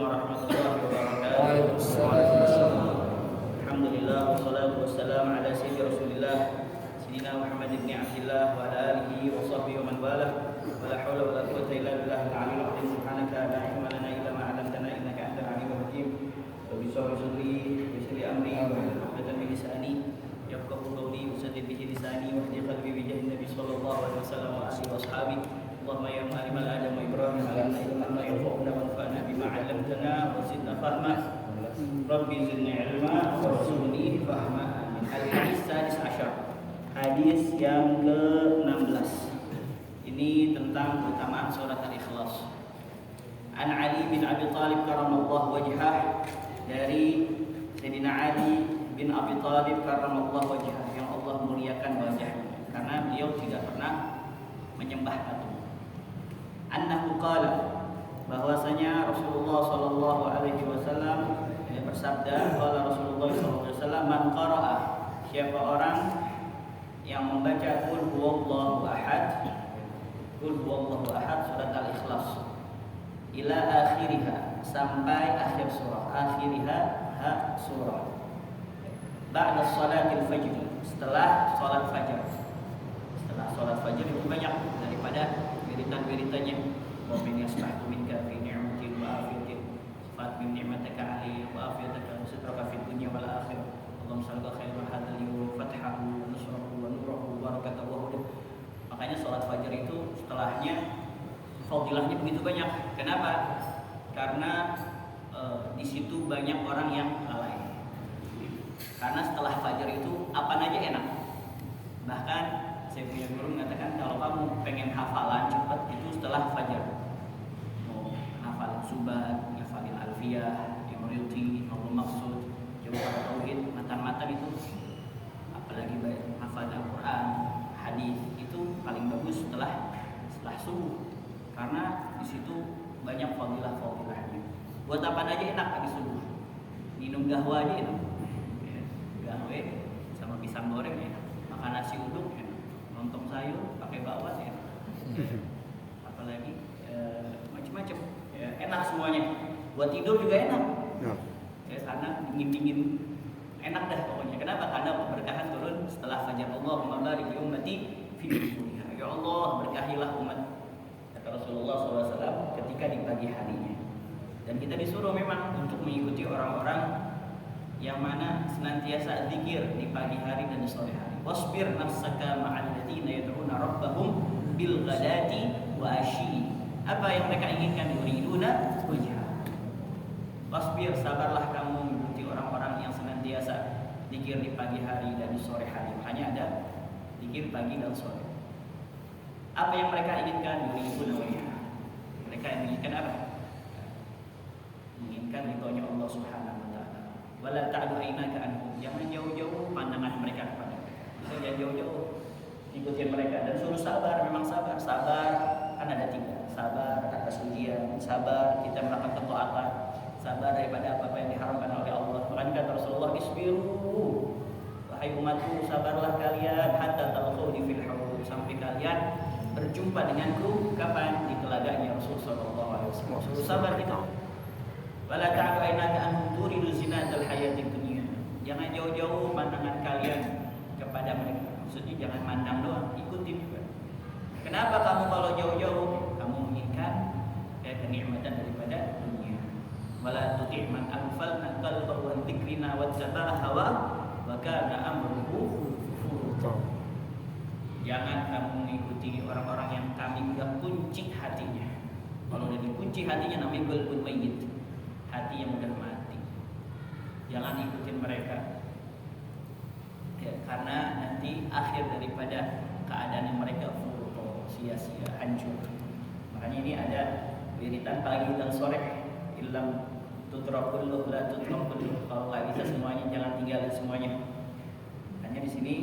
warahmatullahi wabarakatuh. Waalaikumsalam. Alhamdulillah wassalatu wassalamu ala sayyidi Rasulillah Sayyidina Muhammad ibn Abdillah wa ala alihi wa sahbihi wa man walah. Wa la haula wa la quwwata illa billahil aliyyil azim. Subhanaka la ilma lana illa ma 'allamtana innaka antal alimul hakim. Rabbi shrah li sadri wa yassir li amri wahlul 'uqdatam min lisani yafqahu qawli wasaddid bihi lisani wa hdhi qalbi bi jahin nabi sallallahu alaihi wasallam wa alihi washabihi. Allahumma ya mu'allimal adam wa Ibrahim 'allamna ilman yanfa'una wanfa'na bima 'allamtana wa zidna fahma. Rabbi zidni ilma warzuqni fahma. Amin. Al-hadis sadis asyar. Hadis yang ke-16. Ini tentang keutamaan surat Al-Ikhlas. An Ali bin Abi Thalib karramallahu wajhah, dari Sayyidina Ali bin Abi Thalib karramallahu wajhah, yang Allah muliakan wajahnya karena beliau tidak pernah menyembah patung. Annahu qala, bahwasanya Rasulullah sallallahu alaihi wasallam bersabda, qala Rasulullah sallallahu alaihi wasallam, man qara'a, siapa orang yang membaca qul huwallahu ahad, qul huwallahu ahad surat Al-Ikhlas, ila akhiriha, sampai akhir surah, akhiriha ha surah, ba'da salatil fajr, setelah salat fajar. Setelah salat fajar itu banyak daripada wiritan-wiritannya. Wa min yasbahtu minka fi ni'matin wa afiyatin sifat min ni'mataka alayya wa afiyataka sitraka fid dunya wal akhirah. Allahumma shalli ala khairil hadzal yawm fathahu wa nusrahu wa nurahu wa barakatuhu wa hudahu. Makanya salat fajar itu setelahnya fadilahnya begitu banyak. Kenapa? Karena di situ banyak orang yang lalai. Karena setelah fajar itu apa aja enak. Bahkan saya punya guru mengatakan kalau kamu pengen hafalan cepat itu setelah fajar. Mau hafalin subat, hafalin alfiyah, imriti, maupun maksud, jawab tauhid, matan-matan itu, apalagi hafal Al-Quran, hadis itu paling bagus setelah subuh. Karena di situ banyak fadilah-fadilahnya. Buat apa aja enak habis subuh. Minum gahwa aja enak. Gahwe sama pisang goreng ya. Makan nasi uduk ya. Lontong sayur pakai bakwan ya. Apalagi macam-macam. Ya, enak semuanya. Buat tidur juga enak. Ya, karena dingin-dingin enak dah pokoknya. Kenapa? Karena keberkahan turun setelah fajar. Allahumma barik li ummati fi bukurihha. Ya Allah, berkahilah umat. Kata Rasulullah SAW ketika di pagi harinya. Dan kita disuruh memang untuk mengikuti orang-orang yang mana senantiasa zikir di pagi hari dan di sore hari. Wasbir nafsaka ma'al ladzina yad'una rabbahum bil ghadati wa asyi. Apa yang mereka inginkan? Yuriduna wajha. Wasbir, sabarlah kamu mengikuti orang-orang yang senantiasa zikir di pagi hari dan di sore hari. Makanya ada zikir pagi dan sore. Apa yang mereka inginkan? Yuriduna wajha. Mereka inginkan apa? Menginginkan ridhonya Allah Subhanahu wa taala. Wala ta'du aynaka anhum, jangan jauh-jauh pandangan mereka kepada. Jangan jauh-jauh ikutin mereka dan suruh sabar. Memang sabar kan ada 3. Sabar atas ujian, sabar kita melakukan ketaatan, sabar daripada apa yang diharamkan oleh Allah. Makanya kata Rasulullah, isbiru wahai umatku, sabarlah kalian hatta talquni fil haud, sampai kalian berjumpa denganku kapan? Di telaganya Rasul sallallahu alaihi wasallam. Suruh sabar kita. Wala ta'du aynaka an turidu zinatal hayatid dunya. Jangan jauh-jauh pandangan kalian kepada mereka. Maksudnya jangan mandang doang, ikutin juga. Kenapa kamu kalau jauh-jauh? Kamu menginginkan kenikmatan daripada dunia. Wala tuti' man aghfalna qalbahu an dzikrina wattaba'a hawa wa kana amruhu furuta. Jangan kamu mengikuti orang-orang yang kami kunci hatinya. Kalau udah dikunci hatinya namanya qalbun mayyit. Hati yang mudah mati. Jangan ikutin mereka ya, karena nanti akhir daripada keadaan yang mereka furuto, sia-sia, hancur. Makanya ini ada wiritan pagi dan sore. Illam tutrakul la tutrakul. Kalau nggak bisa semuanya jangan tinggalin semuanya. Hanya di sini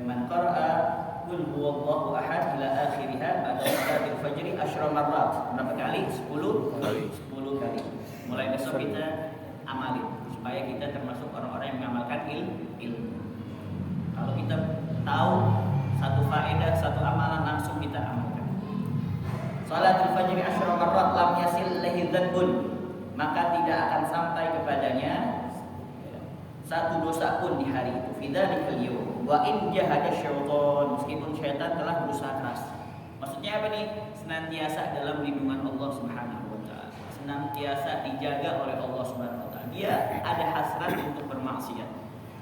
man qara'a qul huwallahu ahad ila akhiriha ba'da salatil fajr 10 marrat. Berapa kali? 10 kali. Mulai besok kita amalin supaya kita termasuk orang-orang yang mengamalkan ilmu. Kalau kita tahu satu faedah, satu amalan langsung kita amalkan. Salatul fajr 10 marrat lam yasil lahi dzanbun, maka akan sampai kepadanya satu dosa pun di hari itu. Fidzalikal yaum wa in jahada syaitan, meskipun syaitan telah berusaha keras. Maksudnya apa nih? Senantiasa dalam lindungan Allah Subhanahu wa taala. Senantiasa dijaga oleh Allah Subhanahu wa taala. Dia ada hasrat untuk bermaksiat.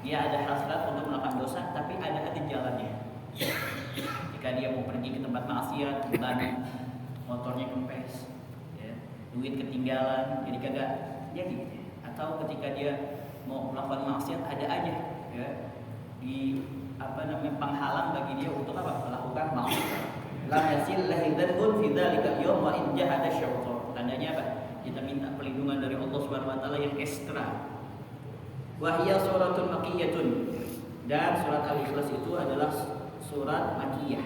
Dia ada hasrat untuk melakukan dosa, tapi ada jalannya. Jika dia mau pergi ke tempat maksiat, ban motornya kempes, ya, duit ketinggalan, jadi kagak jadi. Atau ketika dia mau melakukan maksiat, ada aja, ya, di penghalang bagi dia untuk apa? Melakukan maksiat. Lam yasil lahi dzanbun fi dzalika al-yawm wa in jahada syaitan. Tandanya apa? Kita minta perlindungan dari Allah Subhanahu wa taala yang ekstra. Wa hiya suratun makkiyatun. Dan surat Al-Ikhlas itu adalah surat Makkiyah,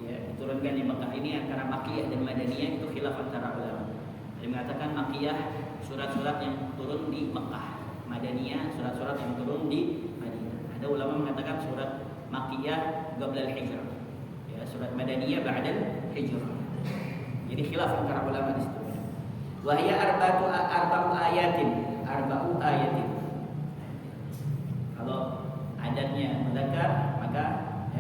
ya, diturunkan di Mekah. Ini antara Makkiyah dan Madaniyah itu khilaf antara ulama. Ada yang mengatakan Makkiyah surat-surat yang turun di Mekah, Madaniyah surat-surat yang turun di Madinah. Ada ulama mengatakan surat Makkiyah qabla al-hijrah, ya, surat Madaniyah ba'da al-hijrah. Jadi khilaf antara ulama di situ. Wa hiya arba'u ayatin. Kalau adatnya muzakkar, maka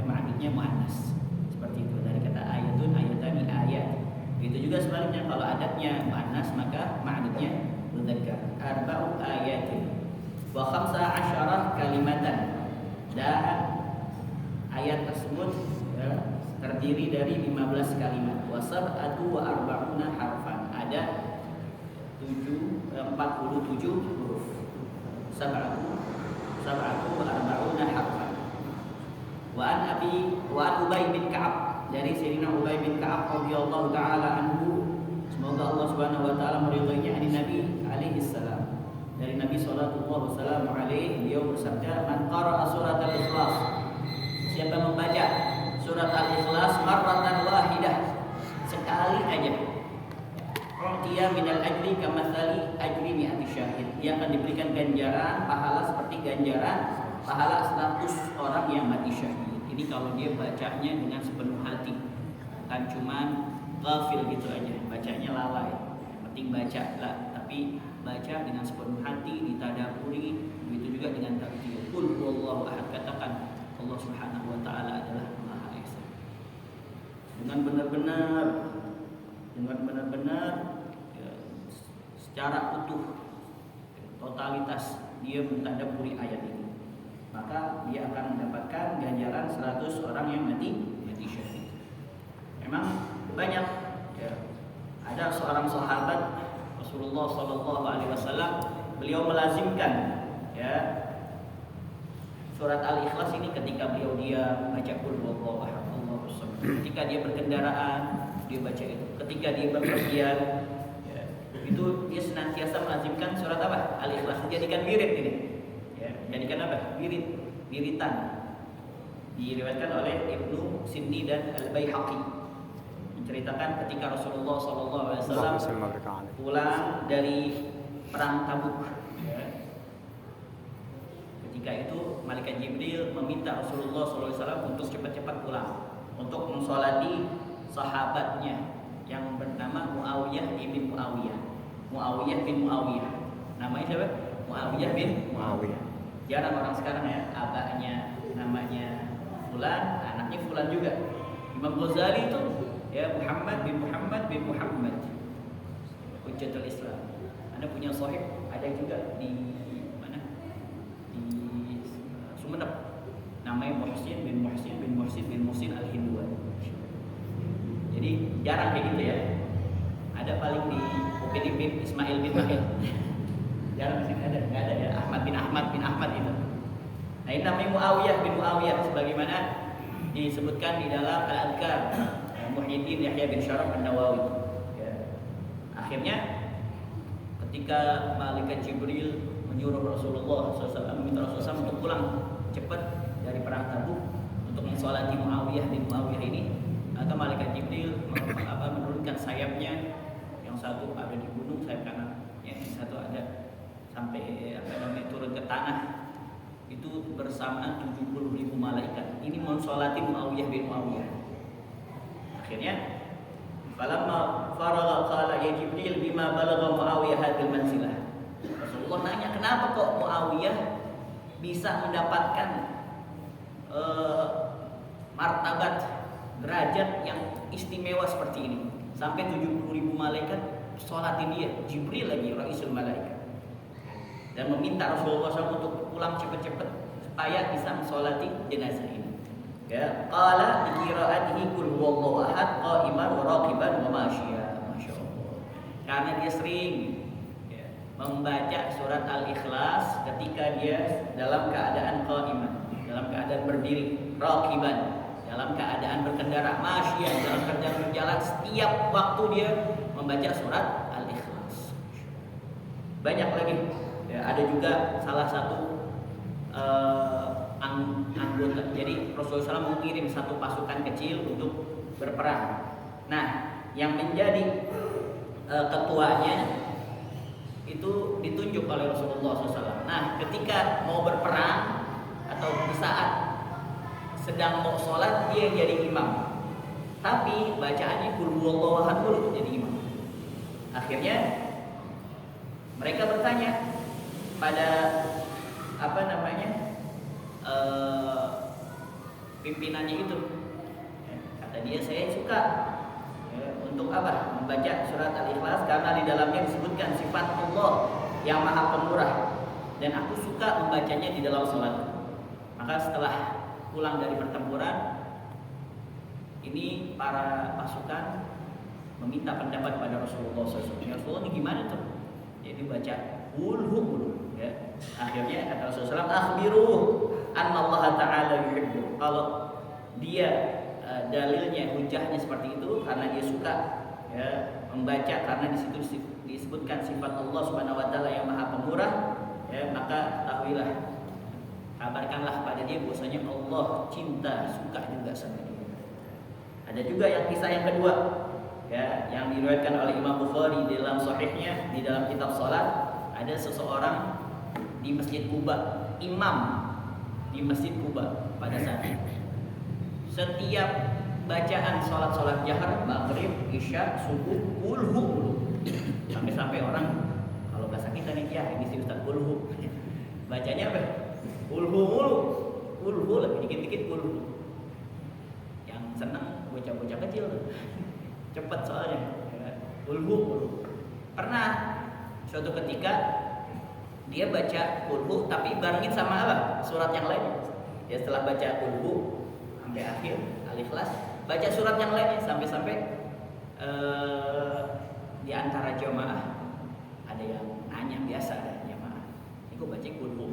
ma'adudnya muannas. Seperti itu, dari kata ayatun, ayatani, ayat. Begitu juga sebaliknya, kalau adatnya muannas, maka ma'adudnya muzakkar. Arba'u ayatin wa 15 kalimatan. Dan ayat tersebut, ya, terdiri dari 15 kalimat. Wa sab'atu wa arba'una harfan. Ada 47 huruf. Sab'atu wa arba'una harfan. Wa an Ubay bin Ka'ab, dari Sayyidina Ubay bin Ka'ab radhiyallahu taala anhu, semoga Allah Subhanahu wa taala meridhoinya, dari Nabi alaihi salam. Dari Nabi sallallahu wasallam alaihi, beliau bersabda, "Man qara'a surat al-Ikhlas." Siapa membaca surat al-Ikhlas marratan wahidah, sekali aja, dia minal ajri kamathali ajri mi'ati syahid. Dia akan diberikan ganjaran pahala seperti ganjaran pahala 100 orang yang mati syahid. Ini kalau dia bacanya dengan sepenuh hati, bukan cuman ghafil gitu aja, bacanya lalai. Yang penting baca lah, tapi baca dengan sepenuh hati, ditadaburi, begitu juga dengan tartil. Qul huwallahu ahad, katakan Allah Subhanahu wa taala adalah Maha Esa. Dengan benar-benar secara utuh, totalitas dia mentadaburi ayat ini, maka dia akan mendapatkan ganjaran 100 orang yang mati syahid. Memang banyak, ya, ada seorang sahabat Rasulullah sallallahu alaihi wasallam, beliau melazimkan, ya, surat Al-Ikhlas ini ketika dia baca qul huwallahu ahad, Allahu samad. Ketika dia berkendaraan, dia baca itu. Ketika dia berpergian, itu dia senantiasa melazimkan surat apa? Al-Ikhlas. Jadikan wirid ini, ya, jadikan apa? Wiritan. Diriwayatkan oleh Ibnu Sindi dan Al-Baihaqi, menceritakan ketika Rasulullah SAW pulang dari perang Tabuk, ya. Ketika itu malaikat Jibril meminta Rasulullah SAW untuk cepat-cepat pulang, untuk mensolati sahabatnya yang bernama Muawiyah bin Muawiyah. Namanya siapa? Muawiyah bin Muawiyah. Jarang orang sekarang, ya, abahnya namanya Fulan, anaknya Fulan juga. Imam Ghazali itu, ya, Muhammad bin Muhammad. Hujjatul Islam. Anda punya sahih, ada juga di mana? Di Sumeneb. Namanya Muhsin bin Muhsin Al-Hindwan. Jadi jarang kayak gitu, ya. Ada paling di Upin bin Ismail bin Mahil. Jarang di sini ada, nggak ada, ya. Ahmad bin Ahmad itu. Nah, ini namanya Muawiyah bin Muawiyah, sebagaimana disebutkan di dalam Al-Adhkar Muhyiddin Yahya bin Syaraf An-Nawawi. Ya. Akhirnya ketika malaikat Jibril menyuruh Rasulullah SAW, meminta Rasulullah SAW untuk pulang cepat dari perang Tabuk untuk mensolati Muawiyah bin Muawiyah ini, maka malaikat Jibril menurunkan sayapnya, yang satu ada di gunung sayap kanan, yang satu ada sampai turun ke tanah. Itu bersamaan 70.000 malaikat. Ini mensolati Muawiyah bin Muawiyah. Akhirnya falamma faragha qala ya Jibril bima balagha Muawiyah hadil manzilah. kenapa kok Muawiyah bisa mendapatkan martabat derajat yang istimewa seperti ini, sampai 70.000 malaikat sholatin dia, Jibril lagi raisul malaikat, dan meminta Rasulullah SAW untuk pulang cepat-cepat supaya bisa mensolati jenazah ini. Ya, qala bi qiraatihi qul huwallahu ahad qa'iman wa raqiban wa masyiya. Masyaallah. Karena dia sering membaca surat Al-Ikhlas ketika dia dalam keadaan qa'iman, dalam keadaan berdiri, raqiban, dalam keadaan berkendara, masyiya, dalam keadaan berjalan, setiap waktu dia membaca surat Al-Ikhlas. Banyak lagi. Ya, ada juga salah satu anggota. Jadi Rasulullah SAW mengirim satu pasukan kecil untuk berperang. Nah, yang menjadi ketuanya itu ditunjuk oleh Rasulullah SAW. Nah, ketika mau berperang atau di saat sedang mau sholat, dia jadi imam. Tapi bacaannya qul huwallahu ahad dulu jadi imam. Akhirnya mereka bertanya pada pimpinannya itu. Kata dia, saya suka untuk apa? Membaca surat Al-Ikhlas karena di dalamnya disebutkan sifat Allah yang Maha Pemurah, dan aku suka membacanya di dalam sholat. Maka setelah pulang dari pertempuran ini, para pasukan meminta pendapat pada Rasulullah SAW. Ya Rasulullah, ini gimana tuh? Jadi baca ulhu, ya. Akhirnya kata Rasulullah SAW, akhbiru anna Allah Ta'ala yuhibbu. Kalau dia dalilnya, hujahnya seperti itu karena dia suka ya membaca, karena di situ disebutkan sifat Allah Subhanahu wa taala yang Maha Pemurah, ya, maka ketahuilah, kabarkanlah pada dia bahwasanya Allah cinta, suka juga sama dia. Ada juga yang kisah yang kedua, ya, yang diriwayatkan oleh Imam Bukhari di dalam sahihnya, di dalam kitab salat. Ada seseorang di Masjid Quba, imam di Masjid Quba pada saat itu. Setiap bacaan sholat jahar, maghrib, isya, subuh, kulhu, sampai orang kalau bahasa kita nih, ya ini si Ustaz kulhu, bacanya apa? Kulhu lagi dikit-dikit kulhu. Yang senang bocah-bocah kecil tuh, cepat soalnya. Kulhu. Pernah suatu ketika dia baca kulhu tapi barengin sama apa? Surat yang lain. Ya, setelah baca kulhu sampai akhir Al-Ikhlas, baca surat yang lainnya sampai di antara jamaah ada yang nanya, biasa ada jamaah, ini kok baca kulhu?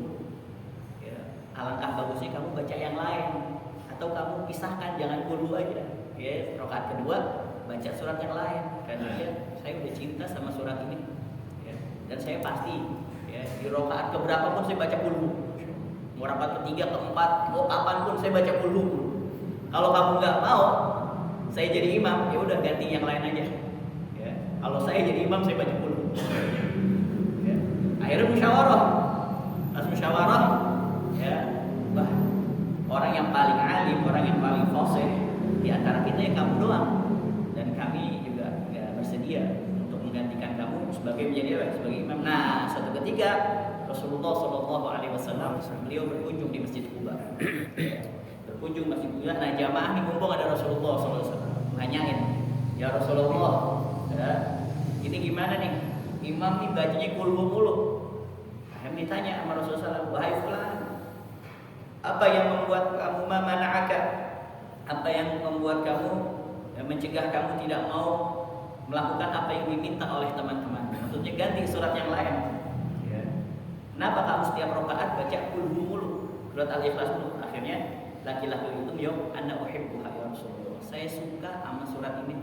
Ya, alangkah bagusnya kamu baca yang lain, atau kamu pisahkan, jangan kulhu aja. Ya, rakaat kedua baca surat yang lain, karena saya udah cinta sama surat ini, ya, dan saya pasti ya, di rakaat keberapa pun saya baca kulhu, mau rakaat ketiga, keempat, mau kapan pun saya baca kulhu. Kalau kamu nggak mau saya jadi imam, ya udah ganti yang lain aja. Ya, kalau saya jadi imam saya baca kulhu. Ya, akhirnya musyawarah, pas musyawarah, ya, orang yang paling alim, orang yang paling fasih di antara kita ya kamu doang, dan kami juga nggak bersedia untuk menggantikan kamu sebagai imam. Nah, suatu ketika Rasulullah SAW beliau berkunjung di Masjid Quba. Berkunjung Masjid Quba. Nah, jamaah ini mumpung ada Rasulullah SAW, nanyain, ya Rasulullah, ya, ini gimana nih? Imam nih bacanya kulhu mulu. Akhirnya ditanya sama Rasulullah SAW, wahai fulan, apa yang membuat kamu mana'aka? Apa yang membuat kamu mencegah kamu tidak mau melakukan apa yang diminta oleh teman-teman? Maksudnya ganti surat yang lain. Ya. Kenapa kamu setiap rakaat baca kulhu mulu, surat Al-Ikhlas dulu? Akhirnya laki-laki itu yo, ana uhibbuha ya Rasulullah. Saya suka sama surat ini,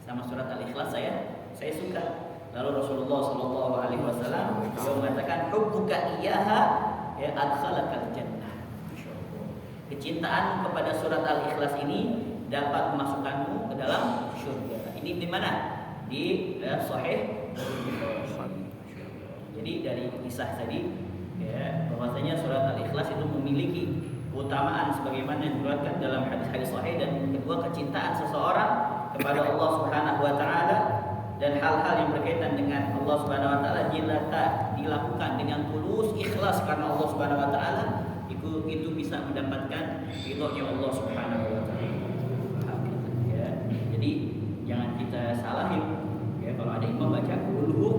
sama surat Al-Ikhlas saya suka. Lalu Rasulullah SAW mengatakan, hubbuka iyyaha ya adkhalakal jannah. Kecintaan kepada surat Al-Ikhlas ini dapat memasukkanmu ke dalam surga. Ini di mana? Di Sahih. Jadi dari kisah tadi, ya, bahwasanya surat Al-Ikhlas itu memiliki keutamaan sebagaimana yang diriwayatkan dalam hadis-hadis sahih, dan kedua, kecintaan seseorang kepada Allah Subhanahu wa taala dan hal-hal yang berkaitan dengan Allah Subhanahu wa taala jika dilakukan dengan tulus, ikhlas karena Allah Subhanahu wa taala, itu bisa mendapatkan ridhonya Allah Subhanahu wa taala. Ya. Jadi jangan kita salahin. Ya, kalau ada imam baca kulhu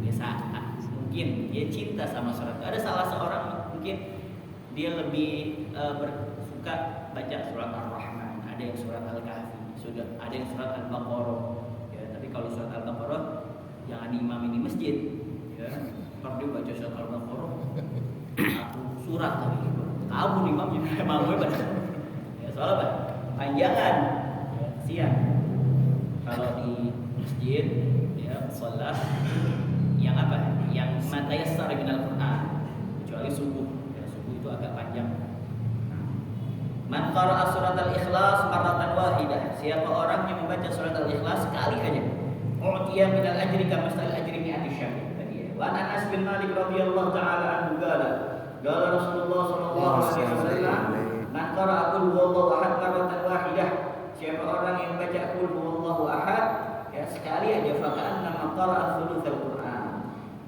biasa, mungkin dia cinta sama surat. Ada salah seorang mungkin dia lebih suka baca surat Ar-Rahman, ada yang surat Al-Kahfi, sudah ada yang surat Al-Baqarah. Ya, tapi kalau surat Al-Baqarah jangan diimamin di masjid. Ya, kalau dia baca surat Al-Baqarah, satu surat tadi. Kamu imamnya mau baca. Ya, soalnya apa? Panjangan. Ya, siang. Kalau di masjid, ya, sholat yang apa? Yang mata yassar minal Quran, kecuali subuh. Itu agak panjang. Man qara'a surat al-ikhlas marratan wahidah, siapa orang yang membaca surat al-ikhlas sekali aja, u'tiya minal ajri kamastal ajri mi'ati syahid. Wa Anas bin Malik radhiyallahu ta'ala anhu qala Rasulullah sallallahu alaihi wasallam, man qara'a qul huwallahu ahad marratan wahidah, siapa orang yang membaca qul huwallahu ahad ya sekali aja, fa ka'annama qara'a thulutsal Qur'an,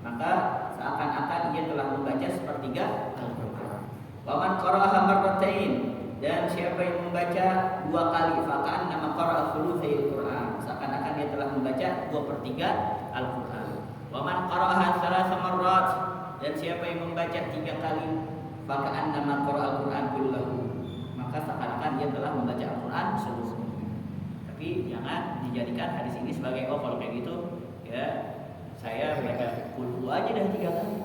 maka seakan-akan ia telah membaca sepertiga Al-Qur'an. Wa man qara'aha marratain, dan siapa yang membaca dua kali, fakaan nama qara'a thulutsai Al-Qur'an, seakan-akan dia telah membaca 2/3 Al-Qur'an. Wa man qara'aha thalatha marrat, dan siapa yang membaca 3 kali, fakaan nama qara'a Al-Qur'an kullahu, maka seakan-akan dia telah membaca Al-Qur'an seluruhnya. Tapi jangan dijadikan hadis ini sebagai kalau kayak gitu ya saya baca kulhu aja dah 3 kali,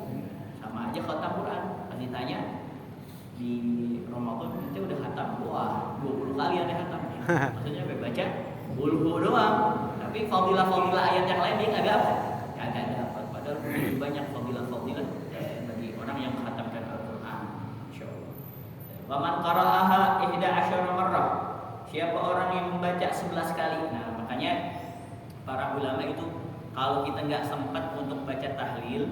sama aja khatam Quran. Pas ditanya di Ramadan itu udah khatam, wah 20 kali ada khatam. Maksudnya baca kulhu doang, tapi fadilah ayat yang lain dia kagak dapat. Padahal lebih banyak fadilah bagi orang yang menghatamkan Al-Qur'an, insyaallah. Wa man qara'aha 11 marrah, siapa orang yang membaca 11 kali. Nah, makanya para ulama itu kalau kita nggak sempat untuk baca tahlil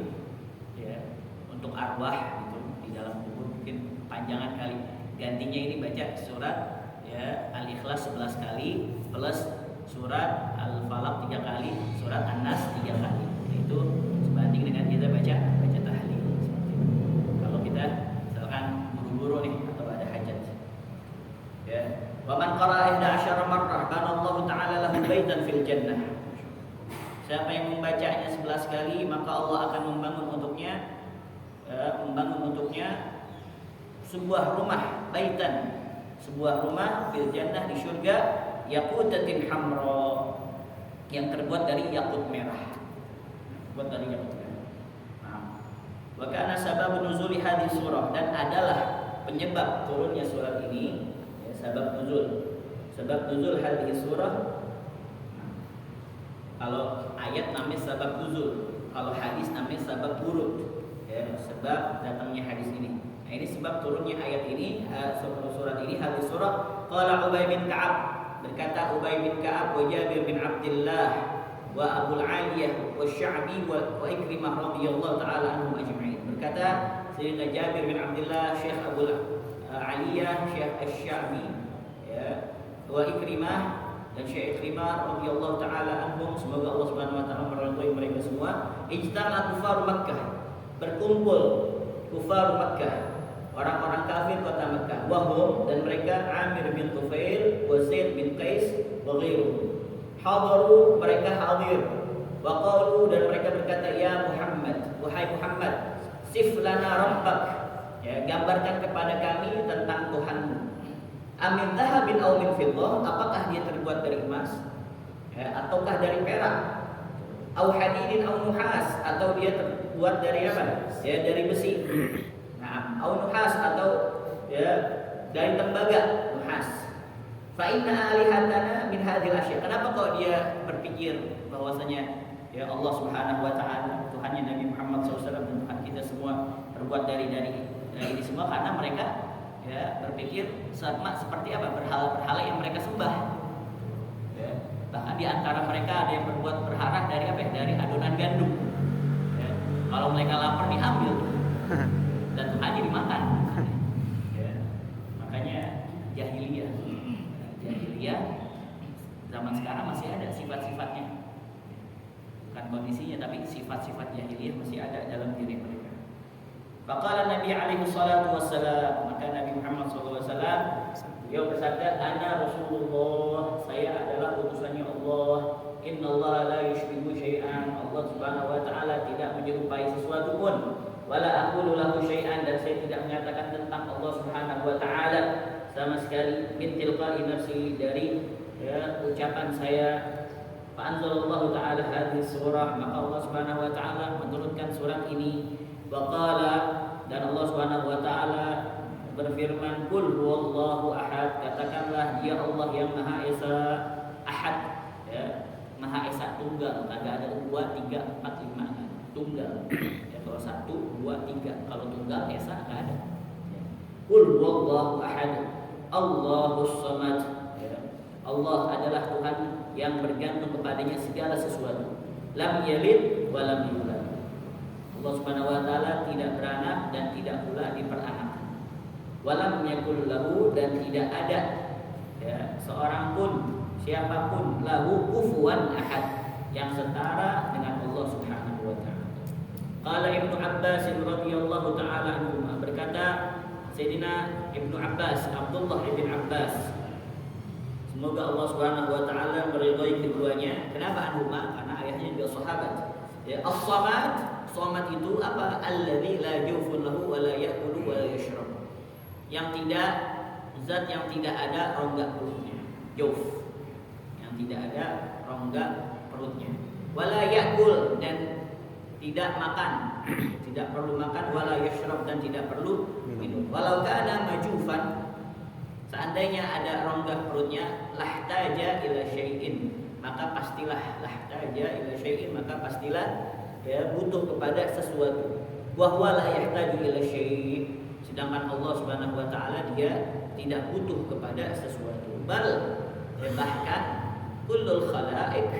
ya, untuk arwah gitu di dalam kubur mungkin panjangan kali, gantinya ini baca surat ya Al-Ikhlas 11 kali plus surat Al-Falaq 3 kali, surat An-Nas 3 kali. Itu sebanding dengan kita baca tahlil. Kalau kita misalkan buru-buru nih atau ada hajat. Ya. Wa man qara'a 11 marrah banallahu ta'ala lahu baitan fil jannah. Siapa yang membacanya 11 kali, maka Allah akan membangun untuknya sebuah rumah, baitan, sebuah rumah fil jannah di surga, yaqutatin hamra, yang terbuat dari yakut merah. Nah, wa kana sabab nuzuli hadhihi surah, dan adalah penyebab turunnya surat ini ya, sebab nuzul hadhihi surah. Kalau ayat namanya sabab nuzul, kalau hadis namanya sabab wurud ya, sebab datangnya hadis ini. Nah, ini sebab turunnya ayat ini, surat ini, hadis surah. Qala Ubay bin Ka'ab, berkata Ubay bin Ka'ab, wa Jabir bin Abdullah, wa Abu Aliyah, wa Sya'bi, wa Ikrimah radhiyallahu ta'ala anhum ajma'in. Berkata Sayyidina Jabir bin Abdullah, Syekh Abu Aliyah, Syekh Asy-Sya'bi ya, wa Ikrimah, dan Syekh Ikrimah radhiyallahu ta'ala anhum, semoga Allah Subhanahu wa taala meridhai mereka semua. Ijtama kufar Makkah, berkumpul kufar Makkah, orang-orang kafir kota Makkah, wahum, dan mereka Amir bin Tufail, wa Zaid bin Qais, wa ghairuhum. Hadaru, mereka hadir. Wa qalu, dan mereka berkata, ya Muhammad, wahai Muhammad, sif lana rabbak, ya, gambarkan kepada kami tentang Tuhanmu. Amin dhahabin aw min fiddah, apakah dia terbuat dari emas ya, ataukah dari perak, aw hadidin aw nuhas, atau dia terbuat dari apa? Ya, dari besi. Nah, aw nuhas, atau ya dari tembaga, nuhas. Fa inna alihatana min hadhil asya. Kenapa kok dia berpikir bahwasanya ya Allah Subhanahu wa taala, Tuhannya Nabi Muhammad SAW dan Tuhan kita semua terbuat dari ini semua? Karena mereka ya berpikir sama seperti apa berhala-berhala yang mereka sembah. Ya, bahkan di antara mereka ada yang berbuat berhala dari apa? Dari adonan gandum. Ya, kalau mereka lapar diambil dan Tuhannya dimakan. Ya, makanya jahiliyah zaman sekarang masih ada sifat-sifatnya, bukan kondisinya tapi sifat-sifat jahiliyah masih ada dalam diri Faqala Nabi alaihi salatu wassalam, maka Nabi Muhammad sallallahu alaihi wasallam beliau bersabda, "Ana Rasulullah, saya adalah utusannya Allah. Innallaha la yusyriku syai'an." Allah Subhanahu wa taala tidak menyerupai sesuatu pun. Wala aqulu lahu syai'an, dan saya tidak mengatakan tentang Allah Subhanahu wa taala sama sekali min tilqa'i nafsi, dari ucapan saya. Fa anzalallahu ta'ala hadhihi surah, maka Allah Subhanahu wa taala menurunkan surat ini. Wa qala, dan Allah Subhanahu wa taala berfirman, "Qul huwallahu ahad," katakanlah dia Allah yang Maha Esa, Ahad, ya, Maha Esa tunggal, kagak ada 2, 3, 4, 5, tunggal. Ya, kalau 1, 2, 3, kalau tunggal Esa enggak ada. Ya. Qul huwallahu ahad, Allahus samad. Ya. Allah adalah Tuhan yang bergantung kepadanya segala sesuatu. Lam yalid wa lam yulad. Allah Subhanahu wa taala tidak beranak dan tidak pula diperanakan. Walam yakul lahu, dan tidak ada ya, seorang pun, siapapun, lahu kufuwan ahad, yang setara dengan Allah Subhanahu wa taala. Qala Ibnu Abbas radhiyallahu taala anhu, berkata Sayyidina Ibnu Abbas, Abdullah bin Abbas, semoga Allah Subhanahu wa taala meridhai keduanya. Kenapa anhuma? Karena ayahnya juga sahabat. Ya, as-samad, samad itu apa? Alladzi la jawfun lahu wa la ya'kulu wa la yashrab. Yang tidak, zat yang tidak ada rongga perutnya. Jawf, yang tidak ada rongga perutnya. Wa la ya'kul, dan tidak makan, tidak perlu makan. Wa la yashrab, dan tidak perlu minum. Walau kana majufan, seandainya ada rongga perutnya, lahtaja ila syai'in, maka pastilah, lahtaja ila syai'in, maka pastilah ya butuh kepada sesuatu. Wa huwa la yahtaju ila syai', sedangkan Allah Subhanahu wa taala dia tidak butuh kepada sesuatu. Bal, bahkan kullul khalaiq,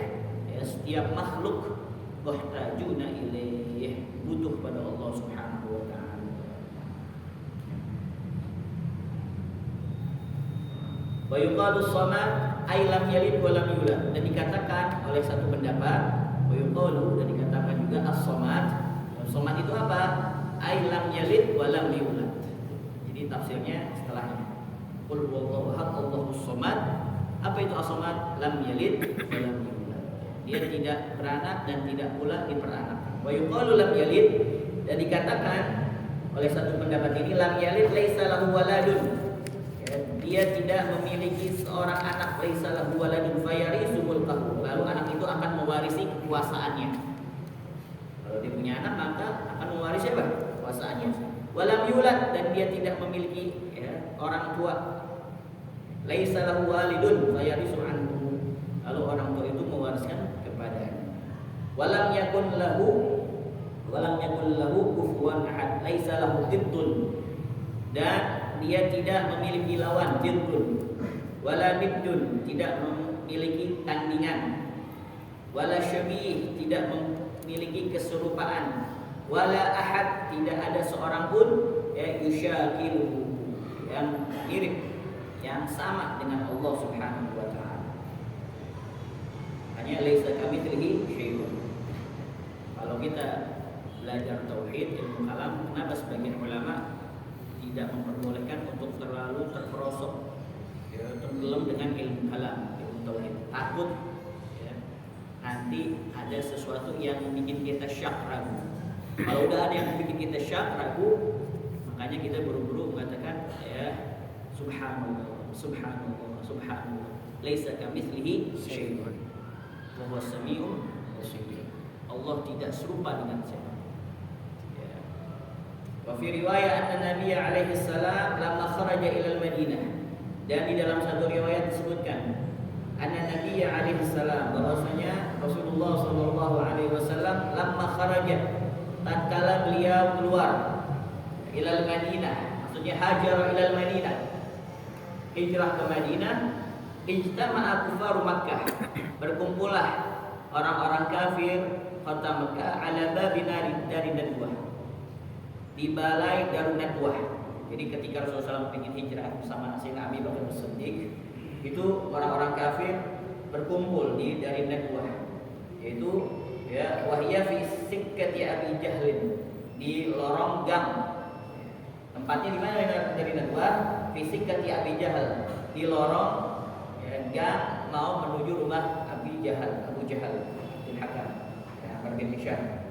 ya, setiap makhluk muhtajuna ilaih, butuh pada Allah Subhanahu wa taala. Wa yuqalu samad ay lam yalid wa lam yulad, dan dikatakan oleh satu pendapat, wa yuqalu, dan dikatakan juga as-samad. Samad itu apa? Ay lam yalid wa lam yulad. Jadi tafsirnya setelahnya. Qul huwallahu ahad, Allahus samad. Apa itu as-samad? Lam yalid wa lam yulad. Dia tidak beranak dan tidak pula diperanakkan. Wa yuqalu lam yalid, dan dikatakan oleh satu pendapat ini, lam yalid laisa lahu waladun. Dia tidak memiliki seorang anak, laisa lahu waladun fayarisu mulkahu, lalu anak itu akan mewarisi kekuasaannya. Kalau dia punya anak, maka akan mewarisi apa? Kekuasaannya. Walam yulad, dan dia tidak memiliki ya, orang tua. Laisa lahu walidun fayarisu anhu, lalu orang tua itu mewariskan kepadanya. Walam yakun lahu kufuwan ahad, laisa lahu diddun, dan dia tidak memiliki lawan, diddun. Wala niddun, tidak memiliki tandingan. Wala syabih, tidak memiliki keserupaan. Wala ahad, tidak ada seorang pun ya yusyakiluhu, yang mirip, yang sama dengan Allah Subhanahu wa taala. Hanya laisa kamitslihi syai'un. Kalau kita belajar tauhid, ilmu kalam, kenapa sebagian ulama tidak memperbolehkan untuk terlalu terperosok ya, tenggelam dengan ilmu kalam, ilmu tauhid? Takut ya, nanti ada sesuatu yang bikin kita syak, ragu. Kalau udah ada yang bikin kita syak, ragu, makanya kita buru-buru mengatakan ya subhanallah, subhanallah, subhanallah, laisa kamitslihi syai'un wa huwas samiul basir. Allah tidak serupa dengan siapa. Wa fi riwayat anna Nabi alaihi salam lamma kharaja ila al-Madinah, dan di dalam satu riwayat disebutkan anna Nabi alaihi salam, bahwasanya Rasulullah sallallahu alaihi wasallam lamma kharaja, tatkala beliau keluar, ila al-Madinah, maksudnya hajar ila al-Madinah, hijrah ke Madinah, ijtama'a kufaru Makkah, berkumpullah orang-orang kafir kota Makkah ala babina dari Nadwah, di balai Darun Nadwah. Jadi ketika Rasulullah SAW ingin hijrah bersama Sayyidina Abi Bakar As-Siddiq, itu orang-orang kafir berkumpul di Darun Nadwah, yaitu ya wahya fi sikkati Abi Jahlin, di lorong gang Tempatnya di mana dari Nadwa? Fisik ke Abi Jahal, di lorong gang mau menuju rumah Abu Jahal bin Hakam, Amr bin Hisham.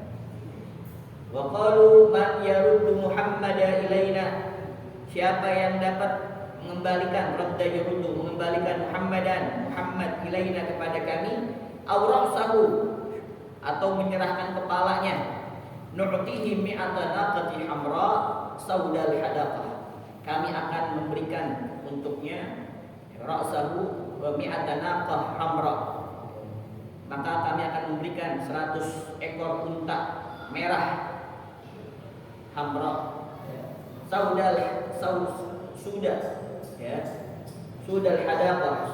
Wa qalu man yaruddu Muhammadan ilaina, siapa yang dapat mengembalikan Muhammad ilaina kepada kami, aw ra'sahu, atau menyerahkan kepalanya, nu'tihi mi'ata naqati hamra saudal hadaqah, kami akan memberikan untuknya ra'sahu wa mi'ata naqah hamra, maka kami akan memberikan 100 ekor unta merah hamra, sudal hadaqah,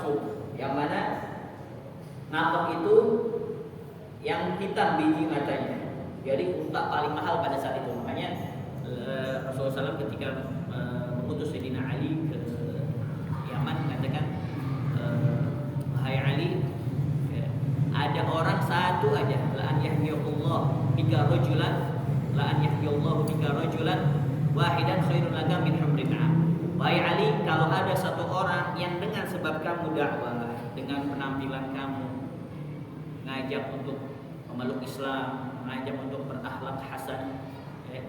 yang mana naqah itu yang hitam biji matanya. Jadi unta paling mahal pada saat itu. Makanya Rasulullah SAW ketika mengutus Sayyidina Ali ke Yaman mengatakan, hai Ali, ada orang satu aja, la an yahdiyallahu bika rajulan wahidan khairun laka min humrin na'am. Wahai Ali, kalau ada satu orang yang dengan sebab kamu dakwah, dengan penampilan kamu ngajak untuk memeluk Islam, mengajak untuk berakhlak hasan,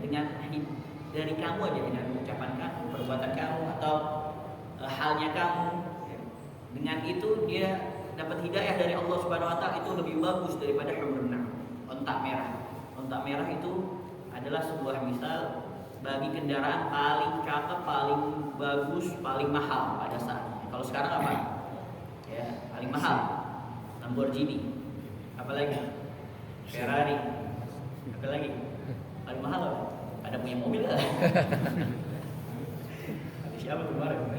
dengan dari kamu aja, dengan ucapan kamu, perbuatan kamu, atau halnya kamu, dengan itu dia dapat hidayah dari Allah Subhanahu Wa Taala, itu lebih bagus daripada humrun na'am, onta merah. Onta merah itu adalah sebuah misal bagi kendaraan paling cakep, paling bagus, paling mahal pada saatnya. Kalau sekarang apa? Ya, paling mahal Lamborghini, apalagi Ferrari, apalagi paling mahal apa? Ada punya mobil lah. Ada siapa kemarin?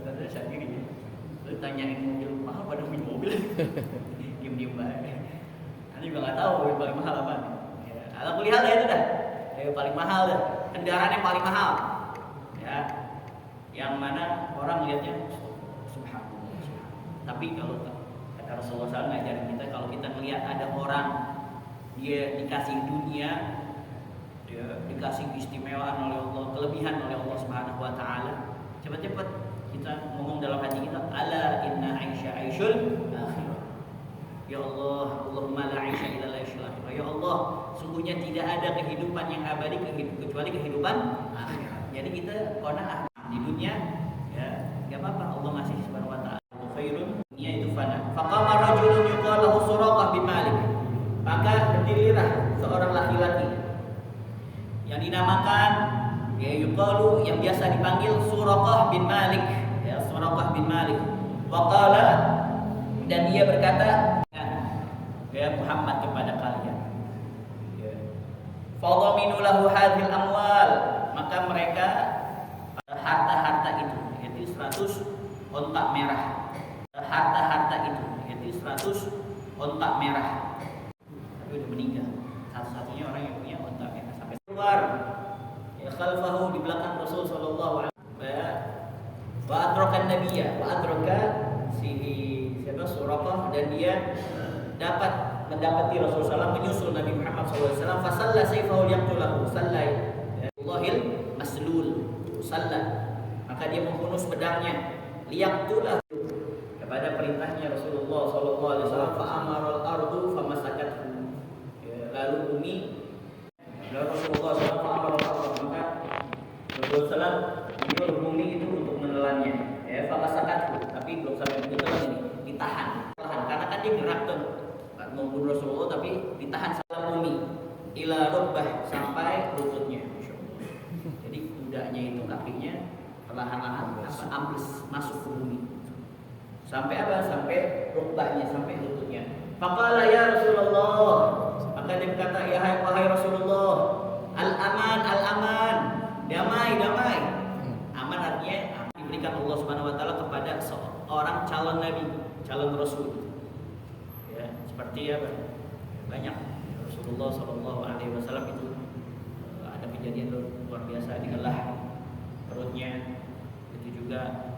Ada sendiri. Lu tanyain mobil mahal pada punya mobil. Diem banget. Anda juga nggak tahu mobil paling mahal apa. Ya, kalau kulihat itu dah. Yang paling mahal dah. Kendaraan yang paling mahal. Ya. Yang mana orang lihatnya subhanallah. Tapi kalau kata Rasulullah SAW ngajarin kita, kalau kita melihat ada orang dia dikasih dunia, dia dikasih keistimewaan oleh Allah, kelebihan oleh Allah Subhanahu Wa Taala, cepat-cepat kita ngomong dalam hati kita, ala inna aisha aishul akhirah. Ya Allah, Allahumma la aisha illa la aishul akhirah. Ya Allah, sungguhnya tidak ada kehidupan yang abadi kecuali kehidupan akhirat. Jadi kita qanaah di dunia, ya enggak apa-apa, Allah masih Subhanahu Wa Taala khairun, dunia itu fana. Faqama rajulun yuqalu lahu Suraqah bin Malik, maka berdirilah seorang laki-laki yang dinamakan yuqalu, yang biasa dipanggil Suraqah bin Malik, ya, Suraqah bin Malik. Waqala, dan dia berkata, ya Muhammad kepada kalian, ya, fadhaminu lahu hadhil amwal, maka mereka harta-harta itu, yaitu 100 ontak merah, harta-harta itu, yaitu 100 ontak merah. Tapi udah meninggal, satu-satunya orang yang punya ontak merah sampai keluar. Ya, khalfahu, di belakang Rasul sallallahu alaihi wasallam. Wa adrakan nabiyya, wa adraka siapa Suraqah, dan dia dapat mendapati Rasulullah SAW menyusul Nabi Muhammad SAW. Fasalla sayfahu yaqtulahu, sallai Allahil maslul, salla, maka dia membunuh pedangnya, liyaqtulahu, kepada perintahnya Rasulullah SAW. Fa amaral ardu famasakathu, lalu bumi, lalu Rasulullah SAW amaral ardu, maka Rasulullah SAW bumi itu untuk menelannya, ya, famasakathu, tapi belum sampai ditelan, ini ditahan, karena kan dia gerak tuh membunuh Rasulullah, tapi ditahan sama bumi, ila rubbah, sampai lututnya. Jadi kudanya itu kakinya perlahan-lahan ambles masuk ke bumi. Sampai apa? Sampai rubbahnya, sampai lututnya. Faqala ya Rasulullah, maka dia berkata, ya wahai Rasulullah, al-aman, al-aman, damai, damai. Aman artinya diberikan Allah Subhanahu Wa Taala kepada seorang calon nabi, calon rasul. Seperti apa? Banyak Rasulullah Shallallahu Alaihi Wasallam itu ada kejadian luar biasa, dibelah perutnya, itu juga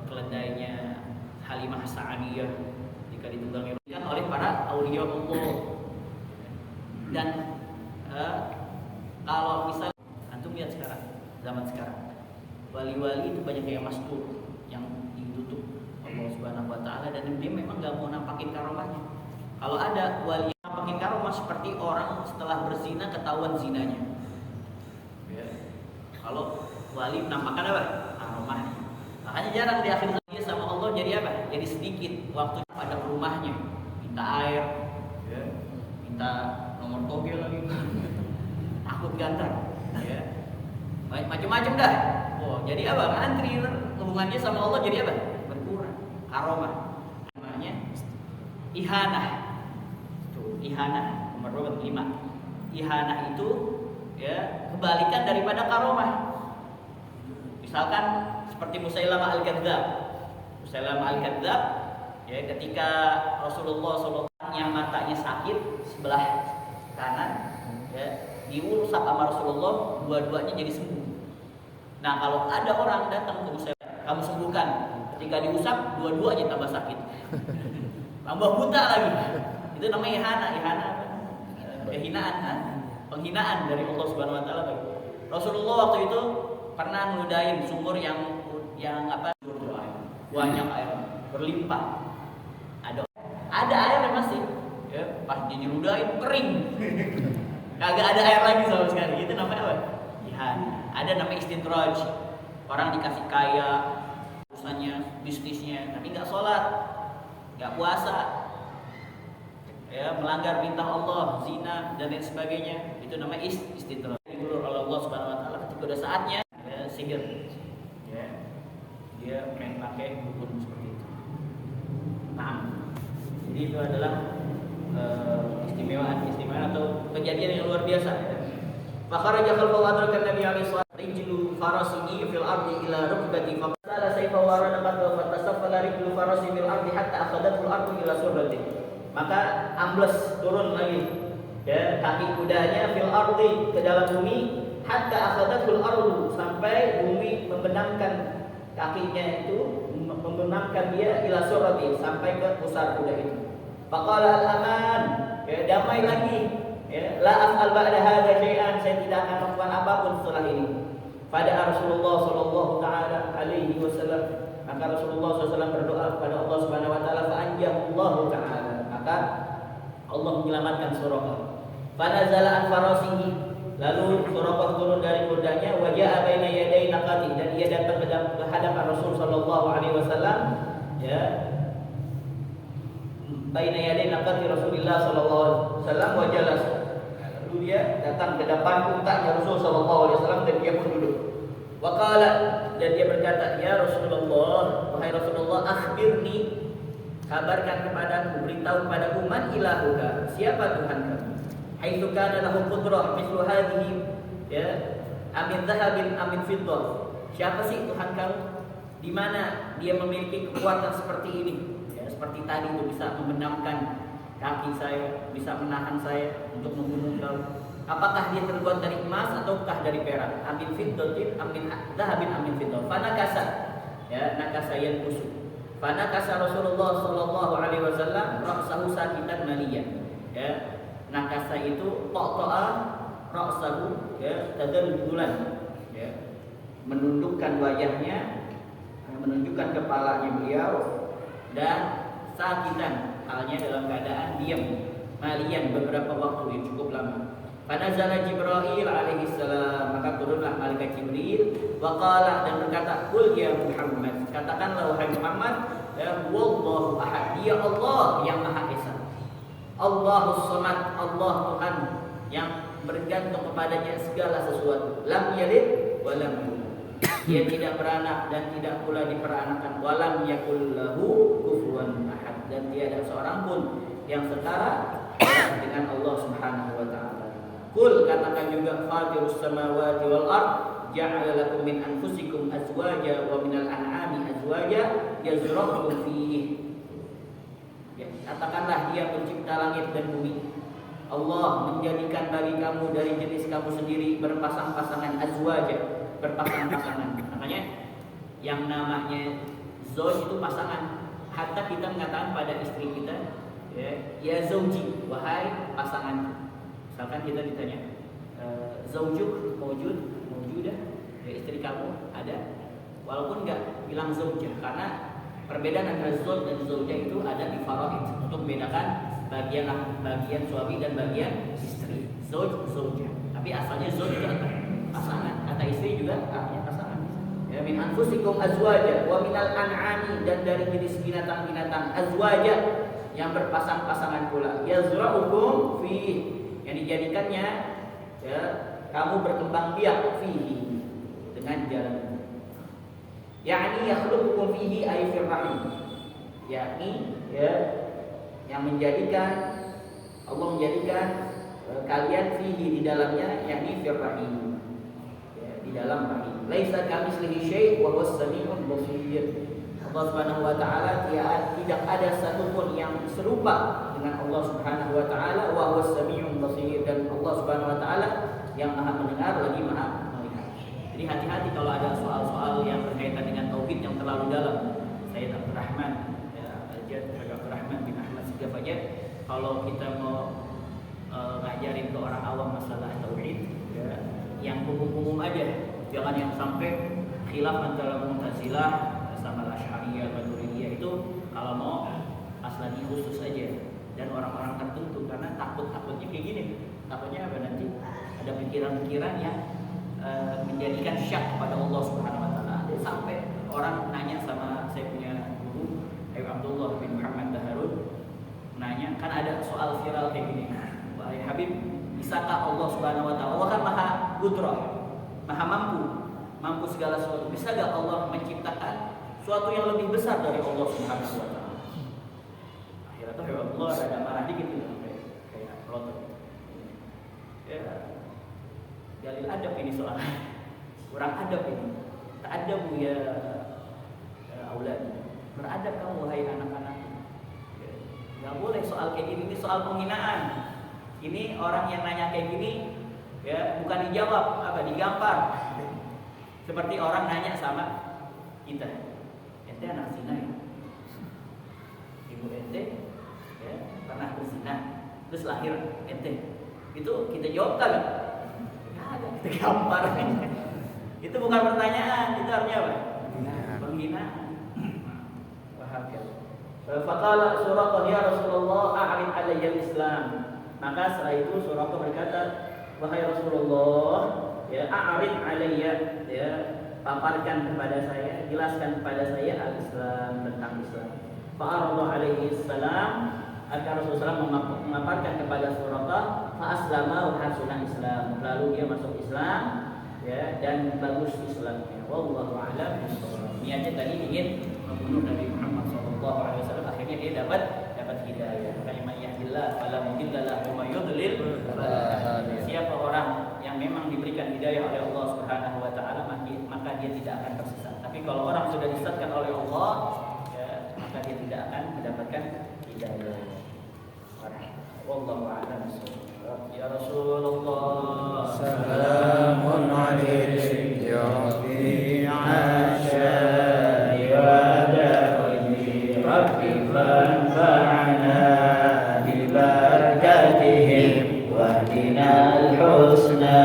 keledainya Halimah Sa'adiyah jika ditunggangi oleh para aulia Allah. Dan kalau misalnya antum lihat sekarang zaman sekarang. Wali-wali itu banyak yang mastur, yang ditutup Allah Subhanahu wa taala, dan dia memang enggak mau nampakin karomahnya. Kalau ada wali yang nampakin karomah seperti orang setelah berzina ketahuan zinanya. Ya. Kalau wali menampakkan apa? Karomahnya. Makanya jarang di akhir dia sama Allah jadi apa? Jadi sedikit waktu pada rumahnya, minta air, ya. Minta nomor togel lagi, takut ganteng, ya. Macam-macam dah. Oh, jadi apa? Antri hubungannya sama Allah jadi apa? Berkurang. Karomah. Namanya ihanah. Tuh, ihanah nomor 5. Ihanah itu ya kebalikan daripada karomah. Misalkan seperti Musailamah al-Kadzdzab. Musailamah al-Kadzdzab ya ketika Rasulullah SAW yang matanya sakit sebelah kanan ya diusap sama Rasulullah, dua-duanya jadi sembuh. Nah, kalau ada orang datang ke Musailamah, kamu sembuhkan. Ketika diusap, dua-duanya tambah sakit. Tambah buta lagi. Itu namanya ihana apa? Kehinaan, penghinaan dari Allah Subhanahu wa taala bagi. Rasulullah waktu itu pernah meludahin sumur yang apa? Banyak air, berlimpah. Ada air masih. Ya, pas diludahin kering. Kagak ada air lagi sama sekali. Itu namanya apa? Ihana. Ada namanya istidraj. Orang dikasih kaya, urusannya, bisnisnya, tapi nggak sholat, nggak puasa, ya melanggar perintah Allah, zina dan lain sebagainya. Itu namanya istidraj. Digulur oleh Allah Subhanahu Wa Taala ketika udah saatnya, ya, sihir, ya dia main pakai dukun seperti itu. Nah, jadi itu adalah istimewaan atau kejadian yang luar biasa. Fakharaja khalfahu adraka Nabi alaihi salatu rijlu farasihi fil ardi ila rukbati faqala sayfa warana qad fatasaffala rijlu farasi fil ardi hatta akhadatul ardu ila surrati. Maka ambles turun lagi ya kaki kudanya fil ardi ke dalam bumi hatta akhadatul ardu sampai bumi membenamkan kakinya itu, membenamkan dia ila surrati sampai ke pusar kuda itu. Faqala al-aman, ya damai lagi. Ya, la af'al ba'da hadza syai'an, saya tidak akan melakukan apapun setelah ini. Pada Rasulullah sallallahu taala alaihi wasallam, maka Rasulullah SAW berdoa kepada Allah Subhanahu wa taala, fa anjahullahu taala, maka Allah menyelamatkan Suraqah. Fa nazala an farasihi, lalu Suraqah turun dari kudanya, wa ja'a baina yaday naqati, dan ia datang ke hadapan Rasul sallallahu alaihi wasallam, ya. Baina yaday naqati Rasulullah sallallahu alaihi wasallam wa jalas. Lalu dia datang ke depan untanya Rasul sallallahu alaihi wasallam dan dia pun duduk. Wa qala, dan dia berkata, ya Rasulullah, wahai Rasulullah, akhbirni, kabarkan kepadaku, beritahu kepadaku, man ilahuka, siapa Tuhan kamu? Haitsu kana lahu qudrah mithlu hadhihi, ya, amin dhahabin amin fiddah. Siapa sih Tuhan kamu? Di mana dia memiliki kekuatan seperti ini? Seperti tadi itu bisa membenamkan kaki saya, bisa menahan saya untuk membunuh kau. Apakah dia terbuat dari emas ataukah dari perak? Amin fiddatin, amin dhahabin, amin fiddah. Fanakasa, ya nakasa yang kusuk. Fanakasa Rasulullah sallallahu alaihi wasallam ra'sahu sakitan maliyan. Ya, nakasa itu to'a ra'sahu, ya tadallulan, ya menundukkan wajahnya, menunjukkan kepalanya beliau, dan sakitan, halnya dalam keadaan diam, malian beberapa waktu yang cukup lama. Pada zala Jibril alaihi salam, maka turunlah malaikat Jibril, waqala, dan berkata, qul ya Muhammad, katakanlah wahai Muhammad, ya wallahu ahad, dia Allah yang maha esa, Allahus samad, Allah Tuhan yang bergantung kepadanya segala sesuatu, lam yalid wa lam yulad, dia tidak beranak dan tidak pula diperanakan, walam yakul lahu kufuwan ahad, dan tiada seorang pun yang setara dengan Allah Subhanahu wa taala. Qul, katakan juga, fatirus samawati wal ard, ja'ala lakum min anfusikum azwaja wa minal an'ami azwaja yazra'ukum fihi. Ya, katakanlah dia pencipta langit dan bumi. Allah menjadikan bagi kamu dari jenis kamu sendiri berpasang-pasangan azwaja, berpasang-pasangan. Makanya yang namanya zauj itu pasangan. Hatta kita mengatakan pada istri kita, ya zauji, wahai pasangan. Misalkan kita ditanya, zaujuk mawjud, mawjudah, Ya, istri kamu ada, walaupun nggak bilang zaujah, karena perbedaan antara zauj dan zaujah itu ada di faraid untuk membedakan bagian suami dan bagian istri. Zauj, zaujah. Tapi asalnya zauj itu apa? Pasangan. Kata istri juga artinya pasangan. Ya, min anfusikum azwaja wa minal an'ami, dan dari jenis binatang-binatang azwaja yang berpasang-pasangan pula. Yazra'ukum fi, yang dijadikannya ya kamu berkembang biak fihi, dengan jalan. Yakni yakhluqukum fihi ay fir rahim. Yakni ya yang menjadikan Allah menjadikan kalian fihi di dalamnya, yakni fir rahim. Ya, di dalam rahim. Laisa kamitslihi syai' wa huwas samiul basir. Allah Subhanahu wa taala tidak ada satupun yang serupa dengan Allah Subhanahu wa taala, wa huwas samiul basir, dan Allah Subhanahu wa taala yang Maha mendengar lagi Maha melihat. Jadi hati-hati kalau ada soal-soal yang berkaitan dengan tauhid yang terlalu dalam. Sayyid Abdul Rahman Abdul Rahman bin Ahmad Sigaf aja, kalau kita mau ngajarin ke orang awam masalah tauhid ya, yang umum-umum aja. Jangan yang sampai khilaf antara Mu'tazilah sama Asy'ariyah, Maturidiyah. Itu kalau mau aslani khusus aja, dan orang-orang tertentu, karena takutnya kayak gini. Takutnya apa, nanti ada pikiran-pikiran yang menjadikan syak kepada Allah Subhanahu wa taala. Sampai orang nanya sama saya punya guru Habib Abdullah bin Muhammad Daharun, nanya, kan ada soal viral kayak gini. Wahai Habib, bisakah Allah Subhanahu wa taala, Allah kan Maha Qudrah, Maha mampu segala sesuatu. Bisa gak Allah menciptakan suatu yang lebih besar dari Allah Subhanahu wa taala? Akhirnya tuh Allah ada marah dikit gitu, kayak pelotot. Ya, dalil adab ini soalnya. Kurang adab ini. Ta'adabu ya aulad. Beradab kamu wahai anak-anak. Gak boleh soal kayak gini, ini soal penghinaan. Ini orang yang nanya kayak gini ya bukan dijawab, apa digampar. Seperti orang nanya sama kita, ente anak zina ya? Ibu ente ya, pernah berzina, terus lahir ente. Itu kita jawab kali? Ada, kita gampar. Itu bukan pertanyaan, itu artinya apa? Penghinaan. Paham ya? Faqala Suraqah, ya Rasulullah a'rid alayya al-Islam. Maka setelah itu Suraqah berkata, wahai Rasulullah, ya a'rid alayya, ya paparkan kepada saya, jelaskan kepada saya al-Islam, tentang Islam. Fa'aradu alaihi salam, agar Rasulullah memaparkan kepada Suraqah, fa-aslama wa hasunah Islam, lalu dia masuk Islam ya, dan bagus Islamnya. Wallahu a'lam bishawab. Niatnya tadi ingin membunuh Nabi Muhammad SAW, akhirnya dia dapat hidayah. Kalimah yahdillah fala mudilla lahu wa yudlil. Siapa orang yang memang diberikan hidayah oleh Allah Subhanahu wa taala, maka dia tidak akan tersesat. Tapi kalau orang sudah disesatkan oleh Allah, ya, maka dia tidak akan mendapatkan hidayah. Wallahu a'lam bishawab. Ya Rasulullah, salamun alaikum ya rafi'a syari wa da'i rabbi fanfa'na bi barakatihim wahdina al-husna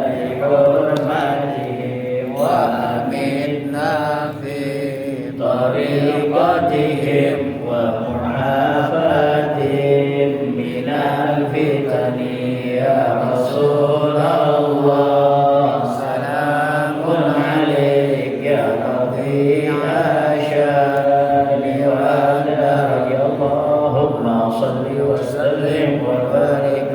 bi hurmatihim wa amitna fi tariqatihim wa mu'afatihim minal fitani ya Rasulullah. Salamun alaik ya rafi'a syani wa da'i. Allahumma salli wa sallim wa barik